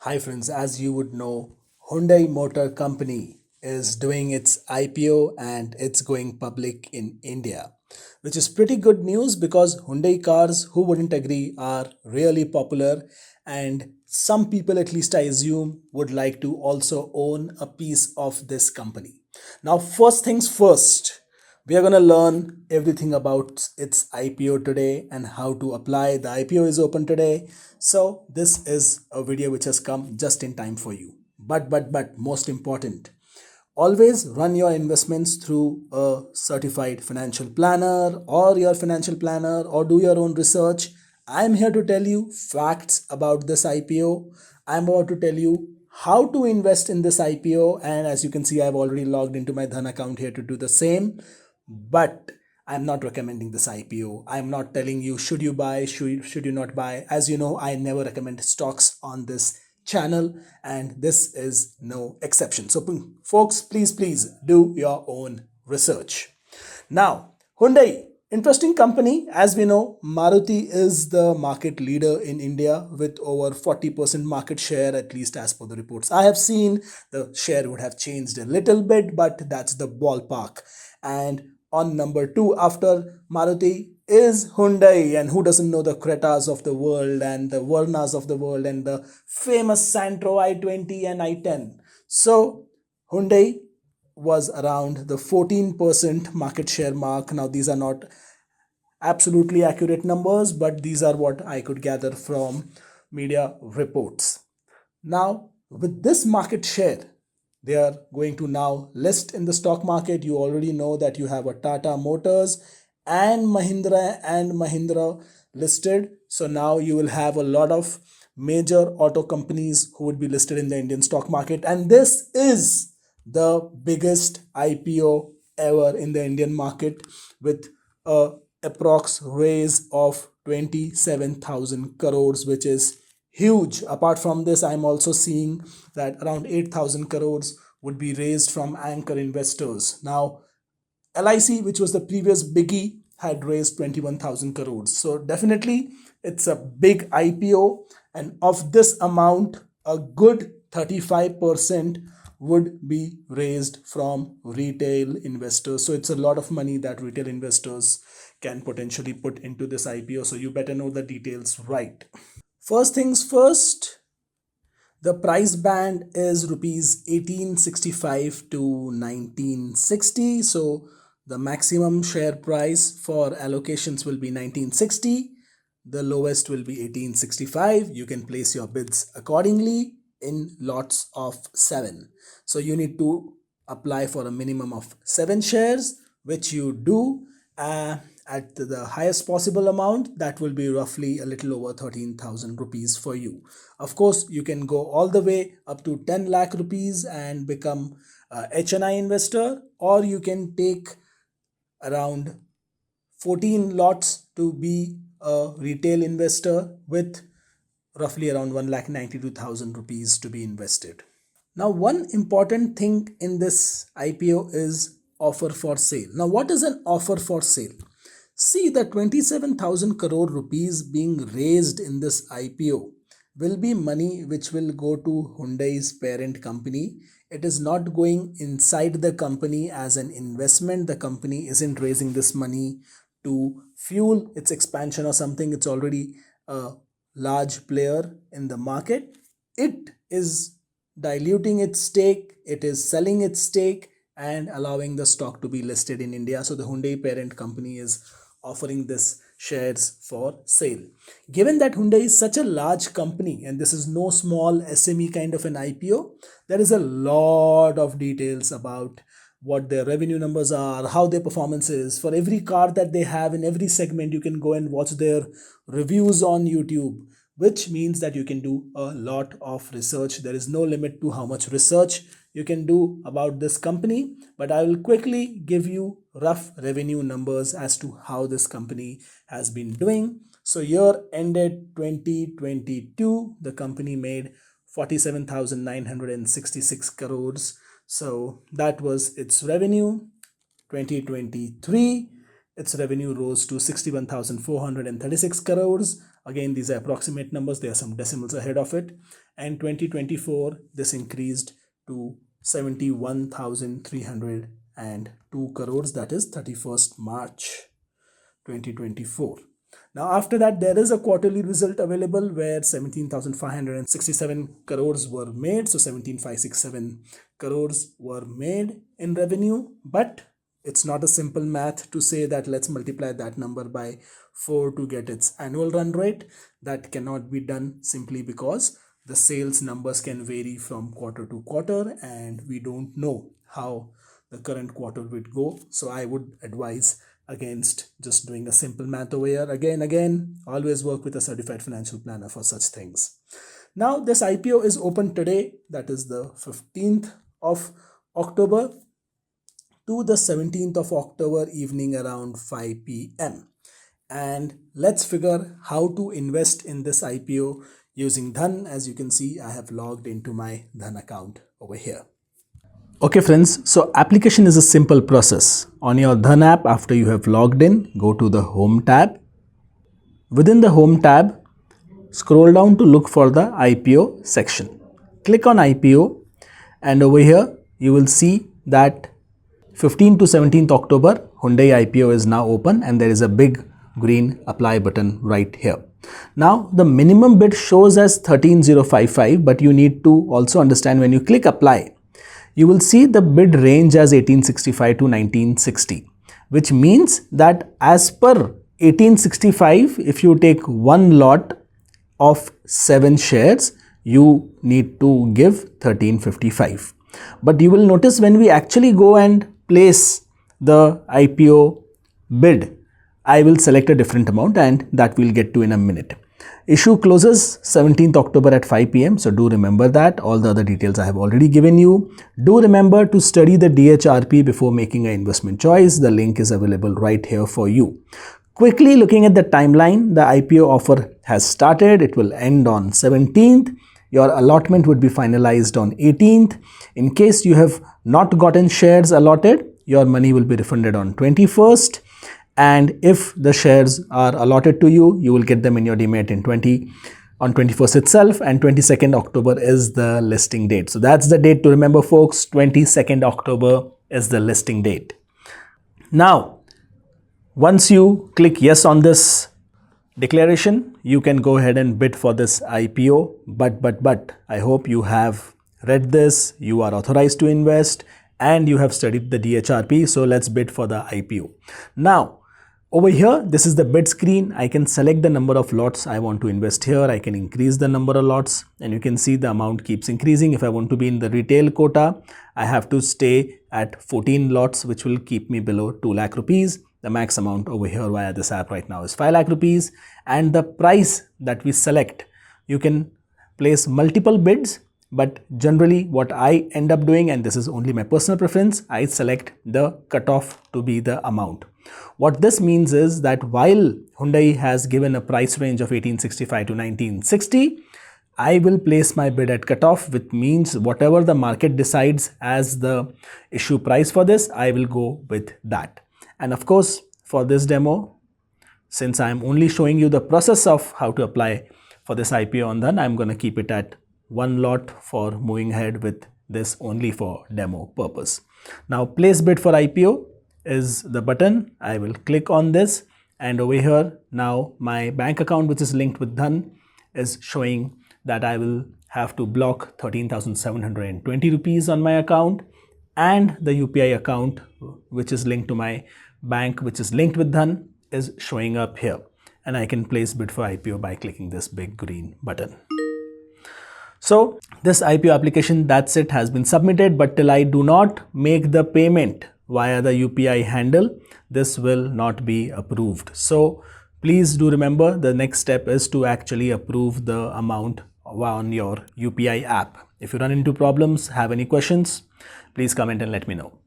Hi friends, as you would know, Hyundai Motor Company is doing its IPO and it's going public in India, which is pretty good news because Hyundai cars, who wouldn't agree, are really popular, and some people, at least I assume, would like to also own a piece of this company. Now, first things first, we are going to learn everything about its IPO today and how to apply. The IPO is open today. So this is a video which has come just in time for you. But most important, always run your investments through a certified financial planner or your financial planner, or do your own research. I'm here to tell you facts about this IPO. I'm about to tell you how to invest in this IPO, and as you can see, I've already logged into my Dhan account here to do the same. But I'm not recommending this IPO. I'm not telling you should you buy, should you not buy. As you know, I never recommend stocks on this channel, and this is no exception. So folks, please do your own research. Now, Hyundai, interesting company. As we know, Maruti is the market leader in India with over 40% market share, at least as per the reports I have seen. The share would have changed a little bit, but that's the ballpark. And on number two after Maruti is Hyundai, and who doesn't know the Cretas of the world and the Vernas of the world and the famous Santro i20 and i10. So Hyundai was around the 14% market share mark. Now, these are not absolutely accurate numbers, but these are what I could gather from media reports. Now, with this market share, they are going to now list in the stock market. You already know that you have a Tata Motors and Mahindra listed. So now you will have a lot of major auto companies who would be listed in the Indian stock market. And this is the biggest IPO ever in the Indian market, with a approx raise of 27,000 crores, which is huge. Apart from this, I'm also seeing that around 8,000 crores would be raised from anchor investors. Now, LIC, which was the previous biggie, had raised 21,000 crores. So definitely it's a big IPO, and of this amount, a good 35% would be raised from retail investors. So it's a lot of money that retail investors can potentially put into this IPO. So you better know the details right. First things first, the price band is rupees 1865 to 1960. So the maximum share price for allocations will be 1960. The lowest will be 1865. You can place your bids accordingly in lots of 7. So you need to apply for a minimum of 7 shares, which you do at the highest possible amount. That will be roughly a little over 13,000 rupees for you. Of course, you can go all the way up to 10 lakh rupees and become a HNI investor, or you can take around 14 lots to be a retail investor with roughly around 1,92,000 rupees to be invested. Now, one important thing in this IPO is offer for sale. Now, what is an offer for sale? See, the 27,000 crore rupees being raised in this IPO will be money which will go to Hyundai's parent company. It is not going inside the company as an investment. The company isn't raising this money to fuel its expansion or something. It's already a large player in the market. It is diluting its stake, it is selling its stake and allowing the stock to be listed in India. So the Hyundai parent company is offering this shares for sale. Given that Hyundai is such a large company and this is no small SME kind of an IPO, there is a lot of details about what their revenue numbers are, how their performance is. For every car that they have in every segment, you can go and watch their reviews on YouTube, which means that you can do a lot of research. There is no limit to how much research you can do about this company, but I will quickly give you rough revenue numbers as to how this company has been doing. So year ended 2022, the company made 47,966 crores. So that was its revenue. 2023, its revenue rose to 61,436 crores. Again, these are approximate numbers. There are some decimals ahead of it. And 2024, this increased to 71,302 crores. That is 31st March 2024. Now, after that, there is a quarterly result available where 17,567 crores were made. So 17,567 crores were made in revenue. But it's not a simple math to say that let's multiply that number by 4 to get its annual run rate. That cannot be done simply because the sales numbers can vary from quarter to quarter and we don't know how the current quarter would go. So I would advise against just doing a simple math over here. Again, always work with a certified financial planner for such things. Now, this IPO is open today, that is the 15th of October to the 17th of October evening around 5 p.m. And let's figure how to invest in this IPO using Dhan. As you can see, I have logged into my Dhan account over here. Okay friends, so application is a simple process. On your Dhan app, after you have logged in, go to the Home tab. Within the Home tab, scroll down to look for the IPO section. Click on IPO and over here you will see that 15th to 17th October Hyundai IPO is now open and there is a big green apply button right here. Now the minimum bid shows as 13,055, but you need to also understand when you click apply, you will see the bid range as 1865 to 1960, which means that as per 1865, if you take one lot of 7 shares, you need to give 1355. But you will notice when we actually go and place the IPO bid, I will select a different amount and that we'll get to in a minute. Issue closes 17th October at 5 p.m. So do remember that. All the other details I have already given you. Do remember to study the DHRP before making an investment choice. The link is available right here for you. Quickly looking at the timeline, the IPO offer has started. It will end on 17th. Your allotment would be finalized on 18th. In case you have not gotten shares allotted, your money will be refunded on 21st. And if the shares are allotted to you, you will get them in your demat on 21st itself, and 22nd October is the listing date. So that's the date to remember, folks. 22nd October is the listing date. Now, once you click yes on this declaration, you can go ahead and bid for this IPO. But I hope you have read this, you are authorized to invest, and you have studied the DHRP. So let's bid for the IPO. Now, over here, this is the bid screen. I can select the number of lots I want to invest here. I can increase the number of lots and you can see the amount keeps increasing. If I want to be in the retail quota, I have to stay at 14 lots, which will keep me below 2 lakh rupees. The max amount over here via this app right now is 5 lakh rupees. And the price that we select, you can place multiple bids. But generally what I end up doing, and this is only my personal preference, I select the cutoff to be the amount. What this means is that while Hyundai has given a price range of 1865 to 1960, I will place my bid at cutoff, which means whatever the market decides as the issue price for this, I will go with that. And of course, for this demo, since I am only showing you the process of how to apply for this IPO on Dhan, I'm going to keep it at 1 lot for moving ahead with this only for demo purpose. Now, place bid for IPO is the button. I will click on this and over here now my bank account, which is linked with Dhan, is showing that I will have to block 13,720 rupees on my account, and the UPI account which is linked to my bank, which is linked with Dhan, is showing up here, and I can place bid for IPO by clicking this big green button. So this IPO application, that's it, has been submitted, but till I do not make the payment via the UPI handle, this will not be approved. So please do remember, the next step is to actually approve the amount on your UPI app. If you run into problems, have any questions, please comment and let me know.